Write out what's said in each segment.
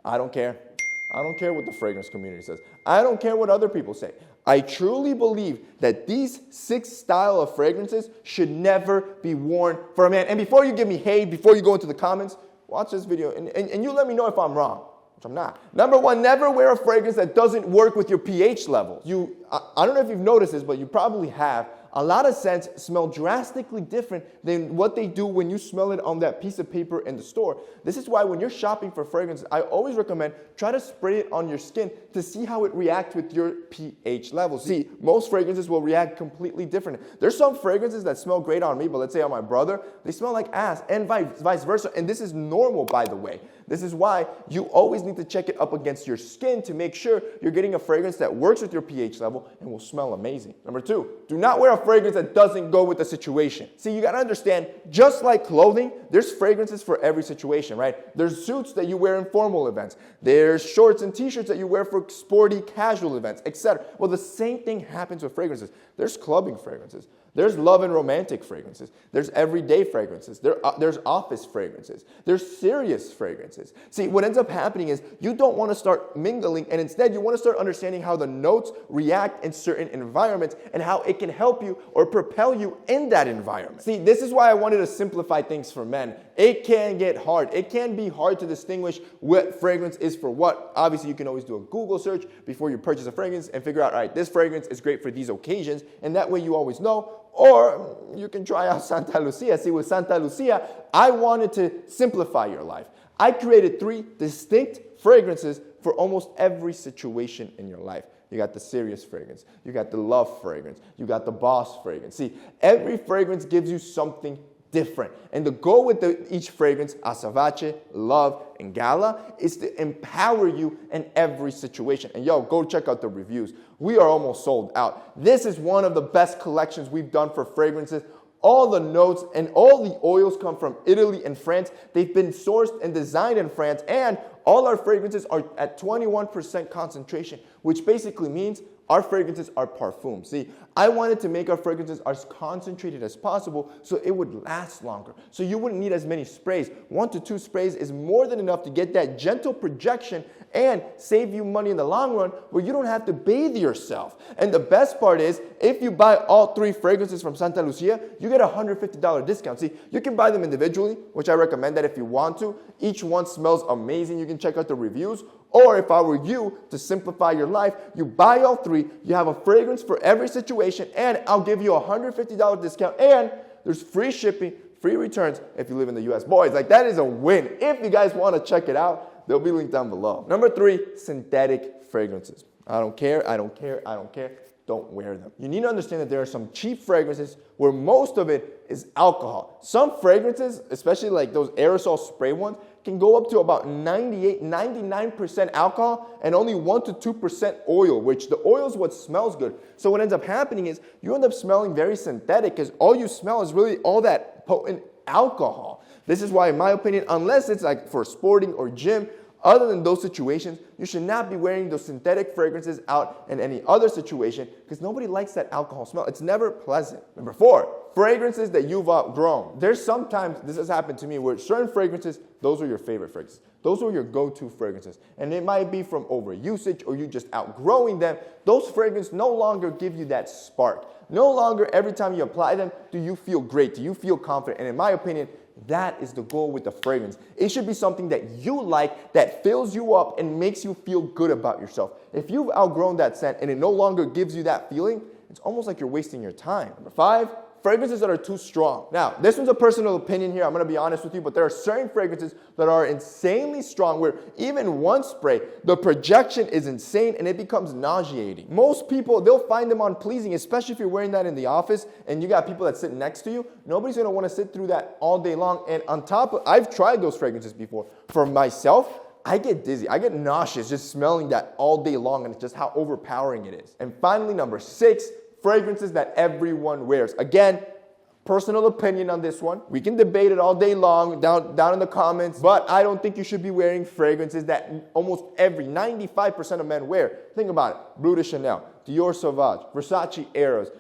I don't care. I don't care what the fragrance community says. I don't care what other people say. I truly believe that these 6 styles of fragrances should never be worn for a man. And before you give me hate, before you go into the comments, watch this video and you let me know if I'm wrong, which I'm not. Number 1, never wear a fragrance that doesn't work with your pH level. I don't know if you've noticed this, but you probably have. A lot of scents smell drastically different than what they do when you smell it on that piece of paper in the store. This is why when you're shopping for fragrances, I always recommend try to spray it on your skin to see how it reacts with your pH level. See, most fragrances will react completely different. There's some fragrances that smell great on me, but let's say on my brother, they smell like ass, and vice versa. And this is normal, by the way. This is why you always need to check it up against your skin to make sure you're getting a fragrance that works with your pH level and will smell amazing. Number 2, do not wear a fragrance that doesn't go with the situation. See, you got to understand, just like clothing, there's fragrances for every situation, right? There's suits that you wear in formal events. There's shorts and t-shirts that you wear for sporty, casual events, etc. Well, the same thing happens with fragrances. There's clubbing fragrances. There's love and romantic fragrances. There's everyday fragrances. There's office fragrances. There's serious fragrances. See, what ends up happening is you don't want to start mingling, and instead you want to start understanding how the notes react in certain environments and how it can help you or propel you in that environment. See, this is why I wanted to simplify things for men. It can get hard. It can be hard to distinguish what fragrance is for what. Obviously, you can always do a Google search before you purchase a fragrance and figure out, all right, this fragrance is great for these occasions, and that way you always know. Or you can try out Santa Lucia. See, with Santa Lucia, I wanted to simplify your life. I created 3 distinct fragrances for almost every situation in your life. You got the serious fragrance. You got the love fragrance. You got the boss fragrance. See, every fragrance gives you something different. And the goal with each fragrance, Azabache, Love, and Gala, is to empower you in every situation. And yo, go check out the reviews. We are almost sold out. This is one of the best collections we've done for fragrances. All the notes and all the oils come from Italy and France. They've been sourced and designed in France. And all our fragrances are at 21% concentration, which basically means our fragrances are parfum. See, I wanted to make our fragrances as concentrated as possible so it would last longer. So you wouldn't need as many sprays. 1 to 2 sprays is more than enough to get that gentle projection and save you money in the long run where you don't have to bathe yourself. And the best part is, if you buy all 3 fragrances from Santa Lucia, you get a $150 discount. See, you can buy them individually, which I recommend that if you want to. Each one smells amazing. You can check out the reviews. Or if I were you, to simplify your life, you buy all 3, you have a fragrance for every situation, and I'll give you a $150 discount, and there's free shipping, free returns if you live in the US. Boys, like that is a win. If you guys want to check it out, they'll be linked down below. Number 3, synthetic fragrances. I don't care, I don't care, I don't care. Don't wear them. You need to understand that there are some cheap fragrances where most of it is alcohol. Some fragrances, especially like those aerosol spray ones, can go up to about 98, 99% alcohol and only 1 to 2% oil, which the oil is what smells good. So what ends up happening is you end up smelling very synthetic because all you smell is really all that potent alcohol. This is why, in my opinion, unless it's like for sporting or gym, other than those situations, you should not be wearing those synthetic fragrances out in any other situation because nobody likes that alcohol smell. It's never pleasant. Number 4, fragrances that you've outgrown. There's sometimes, this has happened to me, where certain fragrances, those are your favorite fragrances. Those are your go-to fragrances. And it might be from overusage or you just outgrowing them. Those fragrances no longer give you that spark. No longer every time you apply them do you feel great, do you feel confident. And in my opinion, that is the goal with the fragrance. It should be something that you like, that fills you up and makes you feel good about yourself. If you've outgrown that scent and it no longer gives you that feeling, it's almost like you're wasting your time. Number 5, fragrances that are too strong. Now, this one's a personal opinion here. I'm going to be honest with you, but there are certain fragrances that are insanely strong where even one spray, the projection is insane and it becomes nauseating. Most people, they'll find them unpleasing, especially if you're wearing that in the office and you got people that sit next to you. Nobody's going to want to sit through that all day long. And on top of, I've tried those fragrances before. For myself, I get dizzy. I get nauseous just smelling that all day long, and it's just how overpowering it is. And finally, number 6, fragrances that everyone wears. Again, personal opinion on this one. We can debate it all day long down in the comments, but I don't think you should be wearing fragrances that almost 95% of men wear. Think about it. Bleu de Chanel, Dior Sauvage, Versace Eros,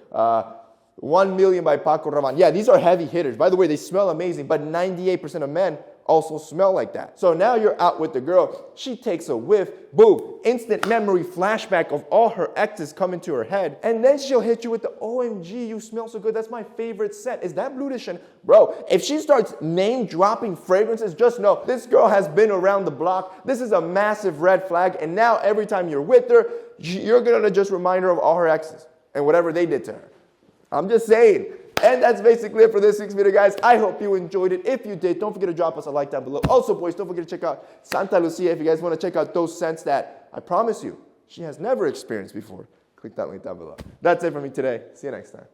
1 Million by Paco Rabanne. Yeah, these are heavy hitters. By the way, they smell amazing, but 98% of men also smell like that. So now you're out with the girl. She takes a whiff. Boom. Instant memory flashback of all her exes come into her head. And then she'll hit you with the, OMG, you smell so good. That's my favorite scent. Is that Bleu de Chanel? Bro, if she starts name dropping fragrances, just know this girl has been around the block. This is a massive red flag. And now every time you're with her, you're going to just remind her of all her exes and whatever they did to her. I'm just saying. And that's basically it for this week's video, guys. I hope you enjoyed it. If you did, don't forget to drop us a like down below. Also, boys, don't forget to check out Santa Lucia if you guys want to check out those scents that I promise you she has never experienced before. Click that link down below. That's it for me today. See you next time.